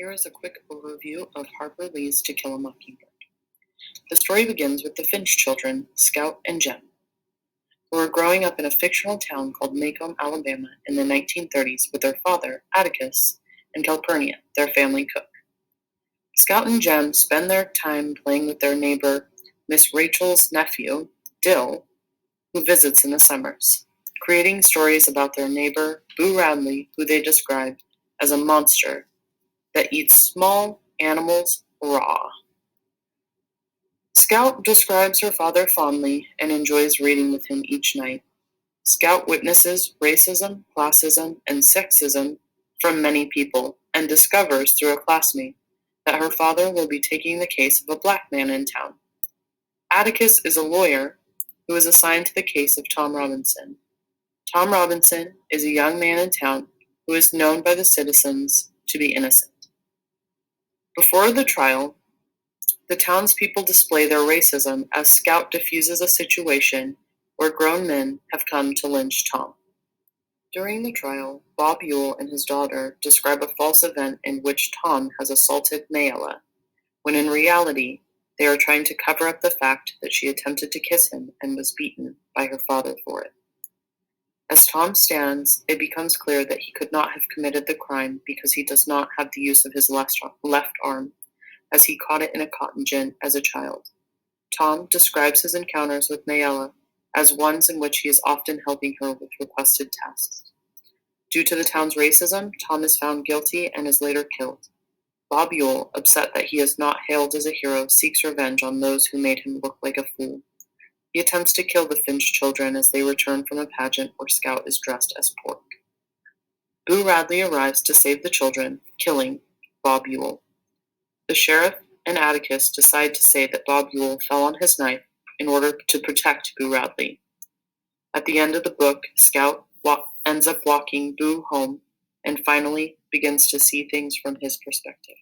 Here is a quick overview of Harper Lee's To Kill a Mockingbird. The story begins with the Finch children, Scout and Jem, who are growing up in a fictional town called Macomb, Alabama in the 1930s with their father, Atticus, and Calpurnia, their family cook. Scout and Jem spend their time playing with their neighbor, Miss Rachel's nephew, Dill, who visits in the summers, creating stories about their neighbor, Boo Radley, who they describe as a monster that eats small animals raw. Scout describes her father fondly and enjoys reading with him each night. Scout witnesses racism, classism, and sexism from many people and discovers through a classmate that her father will be taking the case of a black man in town. Atticus is a lawyer who is assigned to the case of Tom Robinson. Tom Robinson is a young man in town who is known by the citizens to be innocent. Before the trial, the townspeople display their racism as Scout diffuses a situation where grown men have come to lynch Tom. During the trial, Bob Ewell and his daughter describe a false event in which Tom has assaulted Mayella, when in reality, they are trying to cover up the fact that she attempted to kiss him and was beaten by her father for it. As Tom stands, it becomes clear that he could not have committed the crime because he does not have the use of his left arm, as he caught it in a cotton gin as a child. Tom describes his encounters with Mayella as ones in which he is often helping her with requested tasks. Due to the town's racism, Tom is found guilty and is later killed. Bob Ewell, upset that he is not hailed as a hero, seeks revenge on those who made him look like a fool. He attempts to kill the Finch children as they return from a pageant where Scout is dressed as pork. Boo Radley arrives to save the children, killing Bob Ewell. The sheriff and Atticus decide to say that Bob Ewell fell on his knife in order to protect Boo Radley. At the end of the book, Scout ends up walking Boo home and finally begins to see things from his perspective.